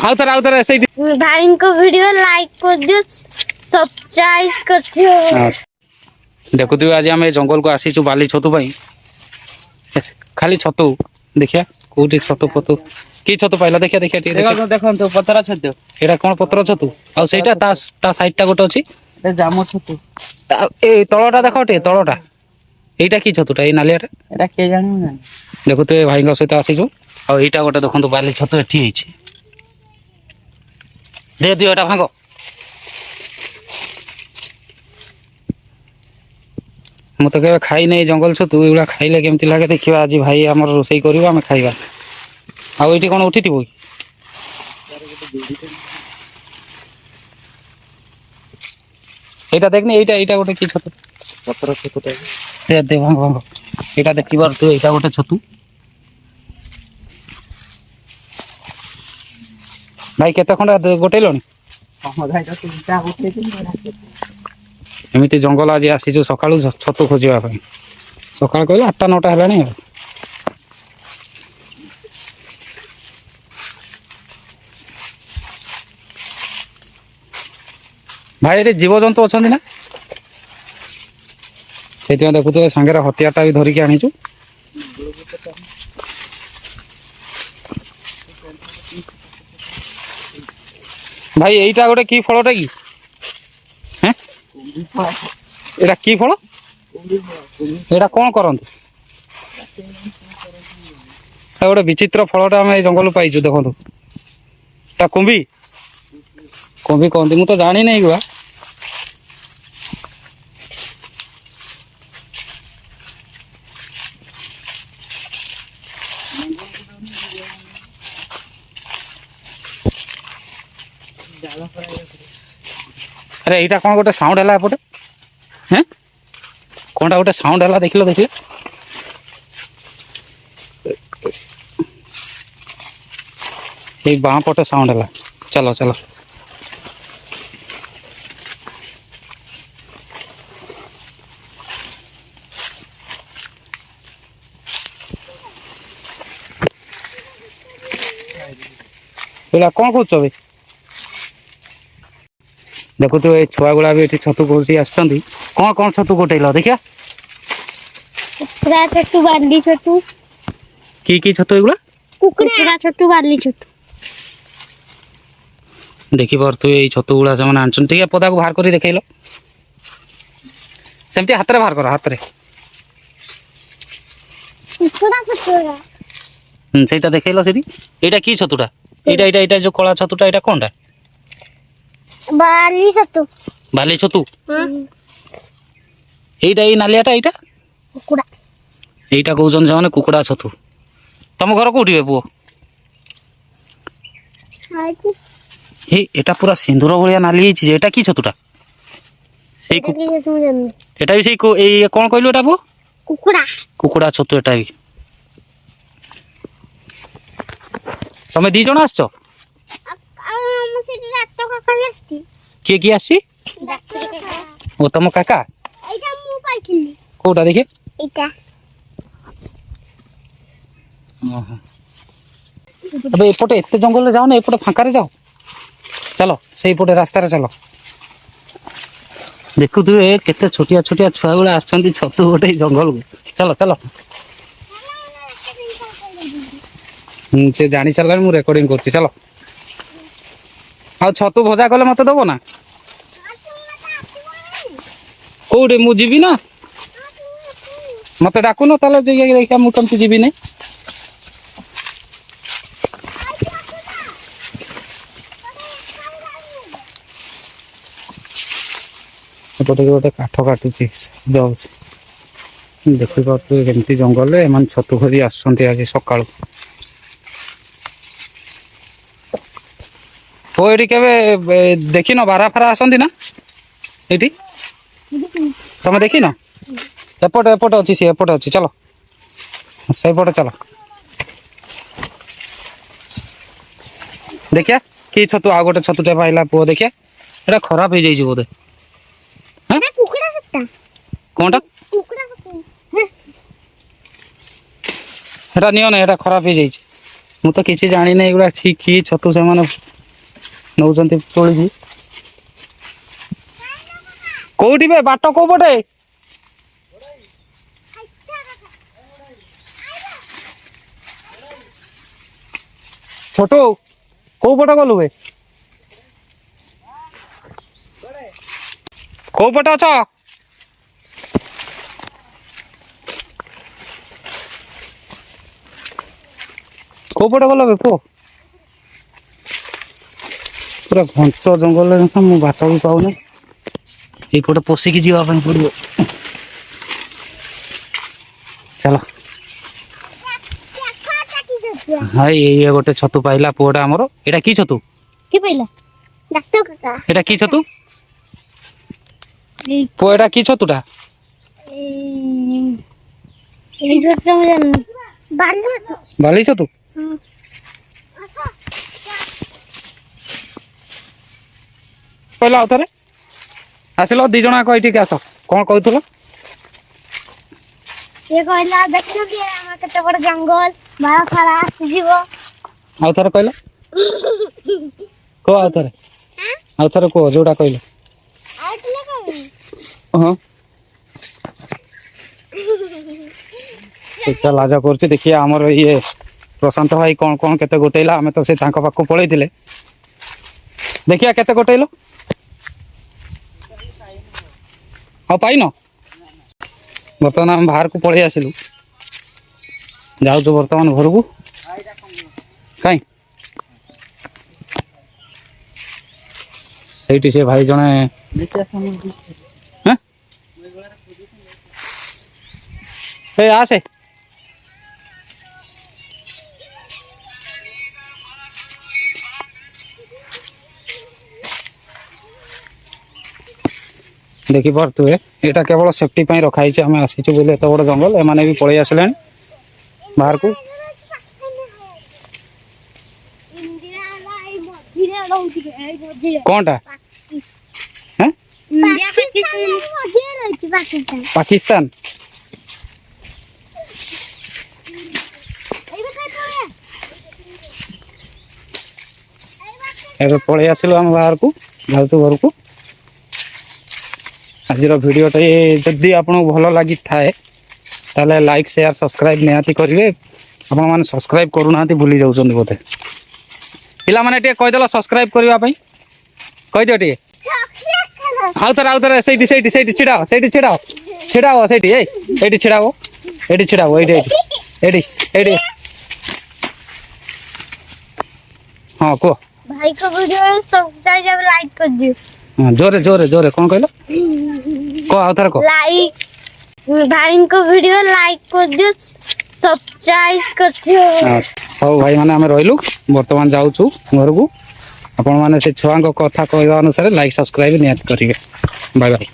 ଆଉ ଥରେ ସେଇଠି ଭାଇଙ୍କ ଭିଡିଓ ଲାଇକ୍ କରିଦିଅ, ସବସ୍କ୍ରାଇବ କରିଦିଅ। ଦେଖୁଥିବେ ଆଜି ଆମେ ଜଙ୍ଗଲକୁ ଆସିଛୁ ବାଲି ଛତୁ ପାଇଁ। ଖାଲି ଛତୁ ଦେଖିଆ କୋଉଠି ଛତୁ ଫତୁ କି ଛତୁ ପାଇଲା ଦେଖିଆ ଦେଖିଆ ଟିକେ ଦେଖନ୍ତୁ ପତରା ଛତୁ। ଏଇଟା କଣ ପତ୍ର ଛତୁ? ଆଉ ସେଇଟା ତା ସାଇଡ ଟା ଗୋଟେ ଅଛି ଜାମୁ ଛତୁ। ଏଇ ତଳଟା ଦେଖ ଟିକେ ତଳଟା, ଏଇଟା କି ଛତୁଟା? ଏଇ ନାଲିଆଟା ଏଟା କିଏ ଜାଣିବ ନା। ଦେଖୁଥିବେ ଭାଇଙ୍କ ସହିତ ଆସିଛୁ। ଆଉ ଏଇଟା ଗୋଟେ ଦେଖନ୍ତୁ ବାଲି ଛତୁ ଏଠି ହେଇଛି। ଦିଅ ଏଟା ଭାଙ୍ଗ। ମୁଁ ତ କେବେ ଖାଇନି ଜଙ୍ଗଲ ଛତୁ, ଏଇଗୁଡ଼ା ଖାଇଲେ କେମିତି ଲାଗେ ଦେଖିବା। ଆଜି ଭାଇ ଆମର ରୋଷେଇ କରିବ, ଆମେ ଖାଇବା। ଆଉ ଏଇଠି କଣ ଉଠିଥିବ କି? এইটা দেখনি, এইটা ଗୋଟେ কি ଛତୁ? ପତ୍ର ଛତୁଟା। ଦେ ଭାଙ୍ଗ ଏଇଟା ଦେଖିପାରୁଥିବେ, ଏଇଟା ଗୋଟେ ଛତୁ। ଭାଇ କେତେ ଖଣ୍ଡ ଗୋଟେଇଲଣି? ଏମିତି ଜଙ୍ଗଲ ଆଜି ଆସିଛୁ ସକାଳୁ ଛତୁ ଖୋଜିବା ପାଇଁ। ସକାଳ କହିଲେ 8ଟା 9ଟା ହେଲାଣି ଆଉ। ଭାଇ ଏଠି ଜୀବଜନ୍ତୁ ଅଛନ୍ତି ନା? ସେଇଥିପାଇଁ ଦେଖୁଥିବେ ସାଙ୍ଗରେ ହତିଆରଟା ବି ଧରିକି ଆଣିଛୁ। ଭାଇ এইଟା ଗୋଟେ କି ଫଳଟା କି? ଏଇଟା କି ଫଳ? ଏଇଟା କଣ କରନ୍ତି? ଗୋଟେ ବିଚିତ୍ର ଫଳଟା ଆମେ ଏଇ ଜଙ୍ଗଲରୁ ପାଇଛୁ। ଦେଖନ୍ତୁ ଏଟା କୁମ୍ଭୀ କହନ୍ତି, ମୁଁ ତ ଜାଣିନି ଗୁଆ। ଆରେ ଏଇଟା କଣ ଗୋଟେ ସାଉଣ୍ଡ ହେଲା ଏପଟେ? କଣଟା ଗୋଟେ ସାଉଣ୍ଡ ହେଲା ଦେଖିଲେ? ଏଇ ବାଁ ପଟେ ସାଉଣ୍ଡ ହେଲା। ଚାଲ କଣ କହୁଛ ଭାଇ? ଦେଖୁଥିବ ଏଇ ଛୁଆ ଗୁଡା ବି ଏଠି ଛତୁ ଖୋଜି ଆସିଛନ୍ତି। କଣ ଛତୁ ଗୋଟେଇଲ ଦେଖିଆ? କୁକୁଡ଼ା ଛତୁ, ବାଲି ଛତୁ। କି ଛତୁ ଏଗୁଡା? କୁକୁଡ଼ା ଛତୁ, ବାଲି ଛତୁ। ଦେଖିପାରୁଥିବେ ଏଇ ଛତୁ ଗୁଡା ସେମାନେ ଆଣିଛନ୍ତି। ଟିକେ ପଦାକୁ ବାହାର କରି ଦେଖେଇଲ। ସେମିତି ହାତରେ ବାହାର କର, ହାତରେ। ସେଇଟା ଦେଖେଇଲ ସେଠି। ଏଇଟା କି ଛତୁଟା? ଏଇଟା ଯୋଉ କଳା ଛତୁଟା, ଏଇଟା କଣଟା? ବାଲି ଛତୁ। ବାଲି ଛତୁ। ଏଇଟା ଏଇ ନାଲିଆଟା, ଏଇଟା କୁକୁଡ଼ା। ଏଇଟା କହୁଛନ୍ତି ସେମାନେ କୁକୁଡ଼ା ଛତୁ। ତମ ଘର କୋଉଠି ବେ ପୁଅ? ଏଟା ପୁରା ସିନ୍ଦୁର ଭଳିଆ ନାଲି ହେଇଛି ଯେ, ଏଟା କି ଛତୁଟା? ଏଟା ବି ସେଇ ଏଇ କଣ କହିଲୁ ଏଟା ପୁଅ? କୁକୁଡ଼ା ଛତୁ। ଏଟା ବି ତମେ 2 ଜଣ ଆସିଛ? କିଏ ଆସିଛି? ଓ ତମ କାକା। କୋଉଟା ଦେଖେ? ଏବେ ଏପଟେ ଏତେ ଜଙ୍ଗଲରେ ଯାଉନ, ଏପଟେ ଫାଙ୍କାରେ ଯାଅ। ଚାଲ ସେଇପଟେ ରାସ୍ତାରେ ଚାଲ। ଦେଖୁଥିବେ କେତେ ଛୋଟିଆ ଛୁଆ ଗୁଡା ଆସିଛନ୍ତି ଛତୁ ଗୋଟେ ଜଙ୍ଗଲକୁ। ଚାଲ। ସେ ଜାଣି ସାରିଲାଣି ମୁଁ ରେକର୍ଡିଂ କରୁଛି। ଚାଲ। ଆଉ ଛତୁ ଭଜା କଲେ ମତେ ଦବ ନା? କୋଉଠି ମୁଁ ଯିବି ନା? ମତେ ଡାକୁନ ତାହେଲେ ଦେଖିବା, ମୁଁ କେମିତି ଯିବିନି। ଏପଟେ ଗୋଟେ କାଠ କାଟୁଛି ଯାଉଛି। ଦେଖିପାରୁଥିବେ କେମିତି ଜଙ୍ଗଲରେ ଏମାନେ ଛତୁ ଖୋଜି ଆସୁଛନ୍ତି ଆଜି ସକାଳୁ। ଏଇଠି କେବେ ଦେଖିନ ବାରା ଫାରା ଆସନ୍ତି ନା ଏଇଠି? ତମେ ଦେଖିନ? ଏପଟେ ଅଛି, ସିଏ ଏପଟେ ଅଛି। ଚାଲ ସେଇପଟେ ଚାଲ। ଦେଖିଆ କି ଛତୁ? ଆଉ ଗୋଟେ ଛତୁଟେ ପାଇଲା ପୁଅ। ଦେଖିଆ ଏଟା ଖରାପ ହେଇଯାଇଛି ବୋଧେ। କଣଟା? ସେଟା ନିଅ ନା, ଏଟା ଖରାପ ହେଇଯାଇଛି। ମୁଁ ତ କିଛି ଜାଣିନି ଏଗୁଡ଼ା କି ଛତୁ ସେମାନେ ନଉଛନ୍ତି ତୋଳିକି। କୋଉଠି ବେ ବାଟ କୋଉ ପଟେ? ଛୋଟୁ କୋଉ ପଟେ ଗଲୁ ବେ? କୋଉ ପଟେ ଅଛ? କୋଉ ପଟେ ଗଲ ବେ ପୁଅ? ପୁରା ଘଞ୍ଚ ଜଙ୍ଗଲରେ ମୁଁ ବାଟ ବି ପାଉନି। এইପଟେ ପଶିକି ଯିବା ପାଇଁ ପଡ଼ିବ। ଚାଲ। ହାଇ ଇଏ ଗୋଟେ ଛତୁ ପାଇଲା ପୁଅଟା ଆମର। ଏଇଟା କି ଛତୁ? কি পাইলা ডাক্তার কাকা এটা কি ছতু? এই পুଅ এটা কি ছতুটা? এই ছোটটা আমি জানি না বাড়ি ছোট বালি ছতু? କହିଲା ଆଉ ଥରେ ଆସିଲ ଦି ଜଣ ଯାକ ଏଇଠିକି ଆସ। କଣ କହୁଥିଲ? ଏ କହିଲା ଦେଖିଲୁ କି ଆମର କେତେ ବଡ ଜଙ୍ଗଲ ବାଳ ଫାଳ ଆସିଯିବ। ଆଉ ଥରେ କହିଲ? କୁହ ଆଉ ଥରେ। ଆଉ ଥରେ କୁହ ଯୋଉଟା କହିଲ। ହଁ କେତେ ଲାଜ କରୁଛି ଦେଖିଆ। ଆମର ଇଏ ପ୍ରଶାନ୍ତ ଭାଇ କଣ କଣ କେତେ ଗୋଟେଇଲା। ଆମେ ତ ସେ ତାଙ୍କ ପାଖକୁ ପଳେଇଥିଲେ। ଦେଖିଆ କେତେ ଗୋଟେଇଲ? ଆଉ ପାଇନ? ବର୍ତ୍ତମାନ ଆମେ ବାହାରକୁ ପଳେଇ ଆସିଲୁ। ଯାଉଛୁ ବର୍ତ୍ତମାନ ଘରକୁ। କାଇଁ ସେଇଠି ସେ ଭାଇ ଜଣେ ହେଁ ଏ ଆସେ। ଦେଖିପାରୁଥିବେ ଏଇଟା କେବଳ ସେଫ୍ଟି ପାଇଁ ରଖା ହେଇଛି। ଆମେ ଆସିଛୁ ବୋଲି ଏତେ ବଡ଼ ଜଙ୍ଗଲ। ଏମାନେ ବି ପଳେଇ ଆସିଲେଣି ବାହାରକୁ। କଣଟା? ହେଁ ପାକିସ୍ତାନ? ଏବେ ପଳେଇ ଆସିଲୁ ଆମେ ବାହାରକୁ। ଯାଉଛୁ ଘରକୁ। ଆଜିର ଭିଡ଼ିଓଟି ଯଦି ଆପଣଙ୍କୁ ଭଲ ଲାଗିଥାଏ ତାହେଲେ ଲାଇକ୍ ସେୟାର ସବସ୍କ୍ରାଇବ୍ ନିହାତି କରିବେ। ଆପଣମାନେ ସବସ୍କ୍ରାଇବ୍ କରୁନାହାନ୍ତି, ଭୁଲି ଯାଉଛନ୍ତି ବୋଧେ। ପିଲାମାନେ ଟିକେ କହିଦେଲ ସବସ୍କ୍ରାଇବ୍ କରିବା ପାଇଁ। କହିଦିଅ ଟିକେ। ଆଉଥରେ ସେଇଠି ସେଇଠି ସେଇଠି ଛିଡ଼ା ହୁଅ। ସେଇଠି ଛିଡ଼ା ହୁଅ। ଛିଡ଼ା ହୁଅ ସେଇଠି। ଏଇଠି ଛିଡ଼ା ହୁଅ। ଏଇଠି ଛିଡ଼ା ହୁଅ। ଏଇଠି ଏଇଠି ଏଇଠି। ହଁ କୁହ। भाई को वीडियो सब्सक्राइब और लाइक कर दियो। ହଁ ଜୋରେ ଜୋରେ ଜୋରେ କଣ କହିଲ? କହ ଆଉ ଥରେ କହ। लाइक भाई को वीडियो लाइक कर दियो सब्सक्राइब कर दियो। ହଉ ଭାଇ ମାନେ ଆମେ ରହିଲୁ। ବର୍ତ୍ତମାନ ଯାଉଛୁ ଘରକୁ। ଆପଣମାନେ ସେ ଛୁଆଙ୍କ କଥା କହିବା ଅନୁସାରେ ଲାଇକ୍ ସବସ୍କ୍ରାଇବ୍ ନିହାତି କରିବେ। Bye bye.